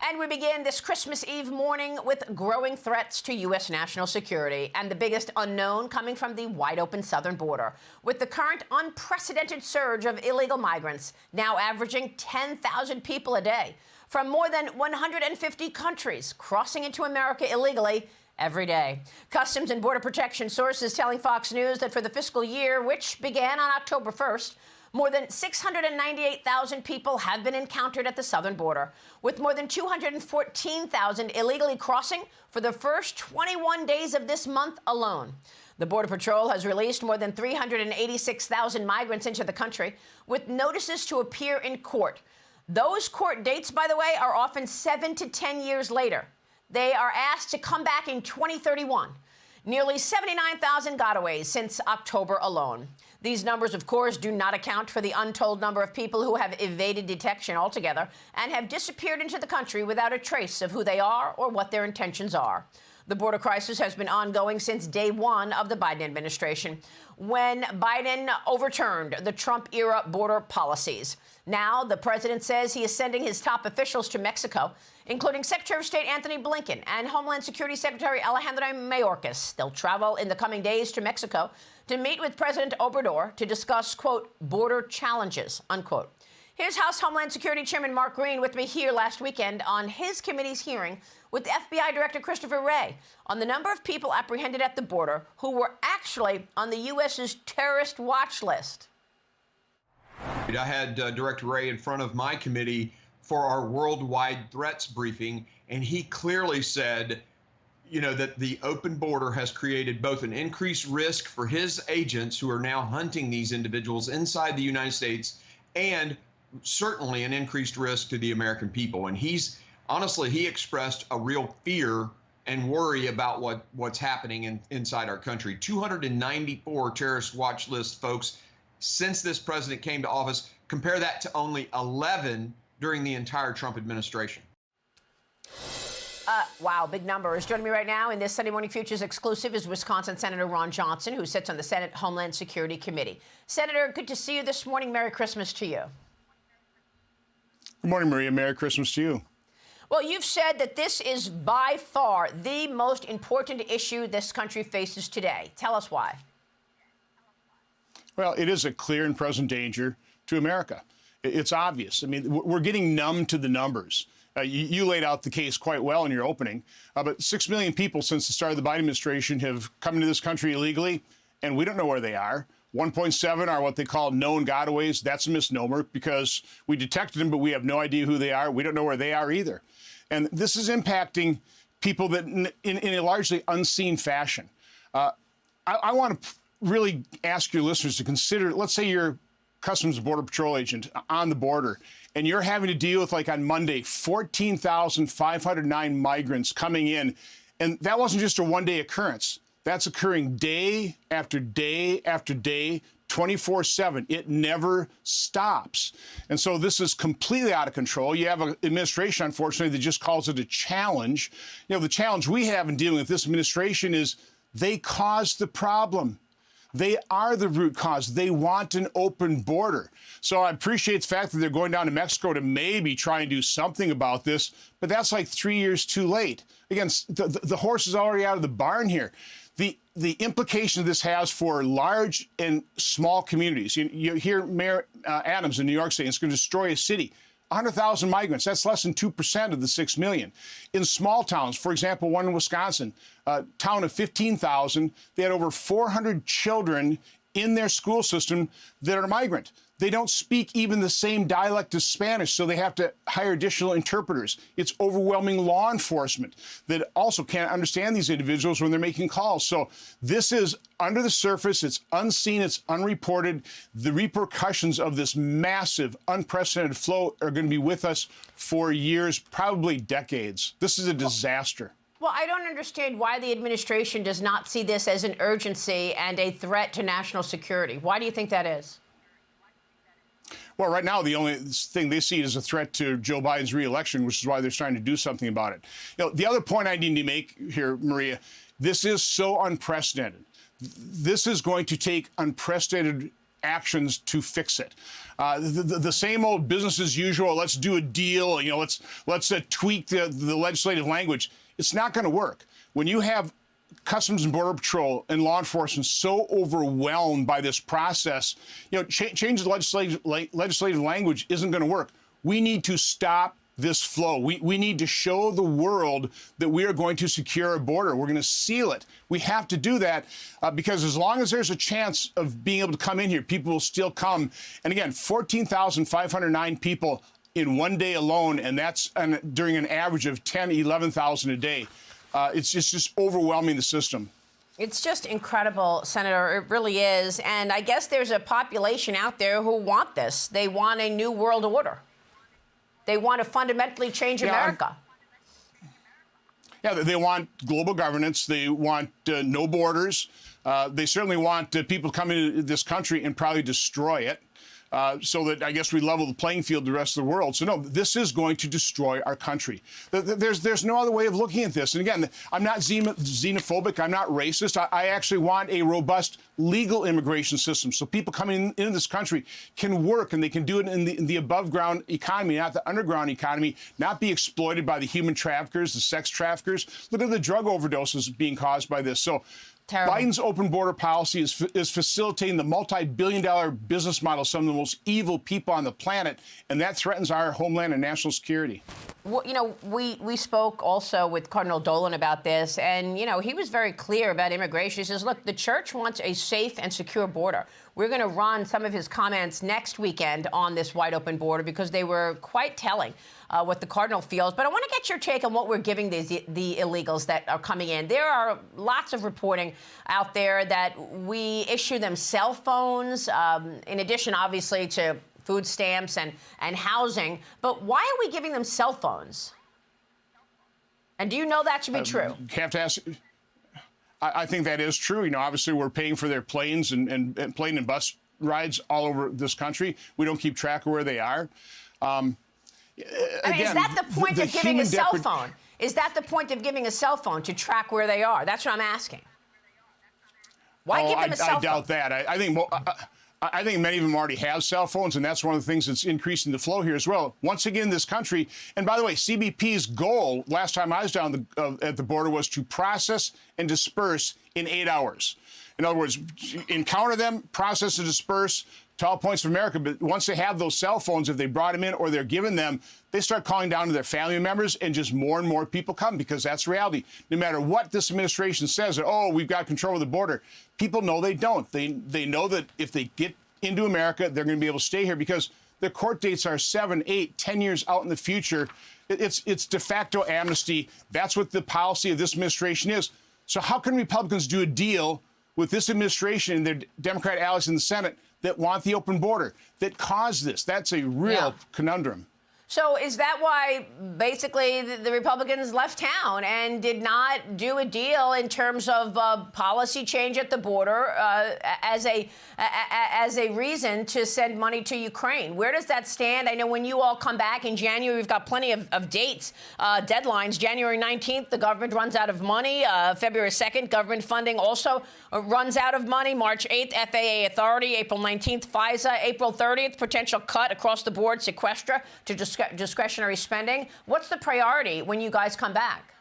And we begin this Christmas Eve morning with growing threats to U.S. national security and the biggest unknown coming from the wide-open southern border, with the current unprecedented surge of illegal migrants now averaging 10,000 people a day from more than 150 countries crossing into America illegally every day. Customs and Border Protection sources telling Fox News that for the fiscal year, which began on October 1st, more than 698,000 people have been encountered at the southern border, with more than 214,000 illegally crossing for the first 21 days of this month alone. The Border Patrol has released more than 386,000 migrants into the country, with notices to appear in court. Those court dates, by the way, are often 7 to 10 years later. They are asked to come back in 2031. Nearly 79,000 gotaways since October alone. These numbers, of course, do not account for the untold number of people who have evaded detection altogether and have disappeared into the country without a trace of who they are or what their intentions are. The border crisis has been ongoing since day one of the Biden administration, when Biden overturned the Trump-era border policies. Now, the president says he is sending his top officials to Mexico, including Secretary of State Anthony Blinken and Homeland Security Secretary Alejandro Mayorkas. They'll travel in the coming days to Mexico to meet with President Obrador to discuss, quote, border challenges, unquote. Here's House Homeland Security Chairman Mark Green with me here last weekend on his committee's hearing with FBI Director Christopher Wray on the number of people apprehended at the border who were actually on the U.S.'s terrorist watch list. I had Director Wray in front of my committee for our worldwide threats briefing, and he clearly said, you know, that the open border has created both an increased risk for his agents who are now hunting these individuals inside the United States and certainly an increased risk to the American people. And honestly, he expressed a real fear and worry about what's happening inside our country. 294 terrorist watch list folks since this president came to office. Compare that to only 11 during the entire Trump administration. Wow, big numbers. Joining me right now in this Sunday Morning Futures exclusive is Wisconsin Senator Ron Johnson, who sits on the Senate Homeland Security Committee. Senator, good to see you this morning. Merry Christmas to you. Good morning, Maria. Merry Christmas to you. Well, you've said that this is by far the most important issue this country faces today. Tell us why. Well, it is a clear and present danger to America. It's obvious. I mean, we're getting numb to the numbers. You laid out the case quite well in your opening, but 6 million people since the start of the Biden administration have come into this country illegally, and we don't know where they are. 1.7 are what they call known gotaways. That's a misnomer because we detected them, but we have no idea who they are. We don't know where they are either. And this is impacting people that in a largely unseen fashion. I want to really ask your listeners to consider, let's say you're Customs and Border Patrol agent on the border, and you're having to deal with, like on Monday, 14,509 migrants coming in. And that wasn't just a one-day occurrence. That's occurring day after day after day, 24/7. It never stops. And so this is completely out of control. You have an administration, unfortunately, that just calls it a challenge. You know, the challenge we have in dealing with this administration is they caused the problem. They are the root cause. They want an open border. So I appreciate the fact that they're going down to Mexico to maybe try and do something about this, but that's like 3 years too late. Again, the horse is already out of the barn here. The implication this has for large and small communities. You hear Mayor Adams in New York saying it's going to destroy a city. 100,000 migrants, that's less than 2% of the 6 million. In small towns, for example, one in Wisconsin, a town of 15,000, they had over 400 children in their school system that are migrant. They don't speak even the same dialect as Spanish, so they have to hire additional interpreters. It's overwhelming law enforcement that also can't understand these individuals when they're making calls. So this is under the surface. It's unseen. It's unreported. The repercussions of this massive, unprecedented flow are going to be with us for years, probably decades. This is a disaster. Well, I don't understand why the administration does not see this as an urgency and a threat to national security. Why do you think that is? Well, right now, the only thing they see is a threat to Joe Biden's reelection, which is why they're trying to do something about it. You know, the other point I need to make here, Maria, this is so unprecedented. This is going to take unprecedented actions to fix it. The same old business as usual. Let's do a deal. You know, let's tweak the legislative language. It's not going to work when you have Customs and Border Patrol and law enforcement so overwhelmed by this process. You know, change the legislative language isn't going to work. We need to stop this flow. We need to show the world that we are going to secure our border. We're going to seal it. We have to do that because as long as there's a chance of being able to come in here, people will still come. And again, 14,509 people in one day alone, and that's during an average of 10, 11,000 a day. It's just overwhelming the system. It's just incredible, Senator. It really is. And I guess there's a population out there who want this. They want a new world order. They want to fundamentally change America. Yeah, they want global governance. They want no borders. They certainly want people coming into this country and probably destroy it. So that I guess we level the playing field to the rest of the world. So no, this is going to destroy our country. There's no other way of looking at this. And again, I'm not xenophobic. I'm not racist. I actually want a robust legal immigration system so people coming into this country can work and they can do it in the above ground economy, not the underground economy, not be exploited by the human traffickers, the sex traffickers. Look at the drug overdoses being caused by this. So terrible. Biden's open border policy is facilitating the multi-billion-dollar business model of some of the most evil people on the planet, and that threatens our homeland and national security. Well, you know, we spoke also with Cardinal Dolan about this, and, you know, he was very clear about immigration. He says, look, the church wants a safe and secure border. We're going to run some of his comments next weekend on this wide open border because they were quite telling what the Cardinal feels. But I want to get your take on what we're giving the illegals that are coming in. There are lots of reporting out there that we issue them cell phones, in addition, obviously, to food stamps and housing. But why are we giving them cell phones? And do you know that to be true? You have to ask. I think that is true. You know, obviously, we're paying for their planes and plane and bus rides all over this country. We don't keep track of where they are. Again, is that the point of giving a cell phone? Is that the point of giving a cell phone, to track where they are? That's what I'm asking. Why give them a cell phone? I doubt that. I think many of them already have cell phones, and that's one of the things that's increasing the flow here as well. Once again, this country, and by the way, CBP's goal last time I was down at the border was to process and disperse in 8 hours. In other words, encounter them, process and disperse to all points of America. But once they have those cell phones, if they brought them in or they're given them, they start calling down to their family members, and just more and more people come, because that's reality. No matter what this administration says, that, oh, we've got control of the border, people know they don't. They know that if they get into America, they're going to be able to stay here because their court dates are 7, 8, 10 years out in the future. It's de facto amnesty. That's what the policy of this administration is. So how can Republicans do a deal with this administration and their Democrat allies in the Senate that want the open border, that caused this? That's a real conundrum. So is that why basically the Republicans left town and did not do a deal in terms of policy change at the border as a reason to send money to Ukraine? Where does that stand? I know when you all come back in January, we've got plenty of dates, deadlines. January 19th, the government runs out of money. February 2nd, government funding also runs out of money. March 8th, FAA authority. April 19th, FISA. April 30th, potential cut across the board, sequestra to discretionary spending. What's the priority when you guys come back?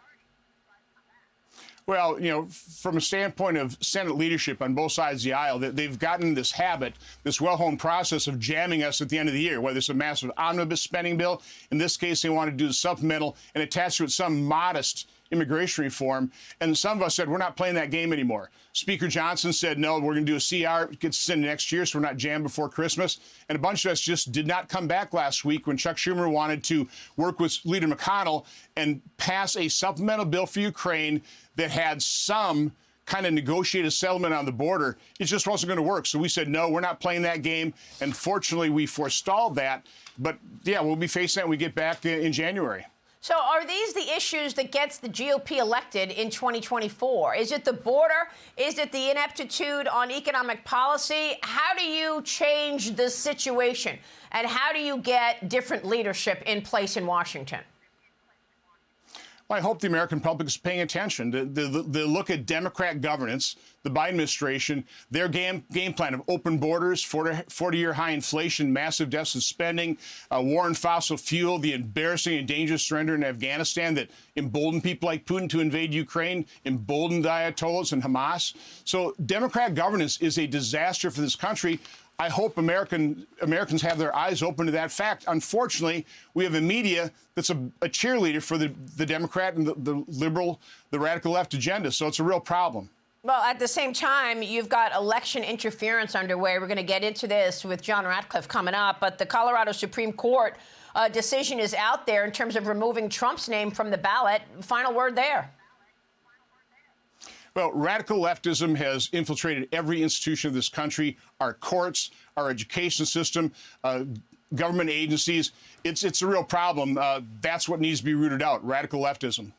Well, you know, from a standpoint of Senate leadership on both sides of the aisle, they've gotten this habit, this well-honed process of jamming us at the end of the year, whether it's a massive omnibus spending bill. In this case, they want to do the supplemental and attach to it some modest immigration reform. And some of us said, we're not playing that game anymore. Speaker Johnson said, no, we're going to do a CR, it gets sent next year, so we're not jammed before Christmas. And a bunch of us just did not come back last week when Chuck Schumer wanted to work with Leader McConnell and pass a supplemental bill for Ukraine that had some kind of negotiated settlement on the border. It just wasn't going to work. So we said, no, we're not playing that game. And fortunately, we forestalled that. But yeah, we'll be facing that when we get back in January. So are these the issues that gets the GOP elected in 2024? Is it the border? Is it the ineptitude on economic policy? How do you change this situation? And how do you get different leadership in place in Washington? Well, I hope the American public is paying attention. The look at Democrat governance, the Biden administration, their game plan of open borders, 40-year high inflation, massive deficit spending, war on fossil fuel, the embarrassing and dangerous surrender in Afghanistan that emboldened people like Putin to invade Ukraine, emboldened the Ayatollahs and Hamas. So Democrat governance is a disaster for this country. I hope Americans have their eyes open to that fact. Unfortunately, we have a media that's a cheerleader for the Democrat and the liberal, the radical left agenda. So it's a real problem. Well, at the same time, you've got election interference underway. We're going to get into this with John Ratcliffe coming up. But the Colorado Supreme Court decision is out there in terms of removing Trump's name from the ballot. Final word there. Well, radical leftism has infiltrated every institution of this country, our courts, our education system, government agencies. It's a real problem. That's what needs to be rooted out, radical leftism.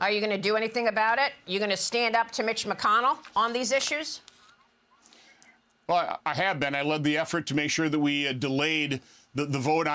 Are you going to do anything about it? You're going to stand up to Mitch McConnell on these issues? Well, I have been. I led the effort to make sure that we delayed the vote on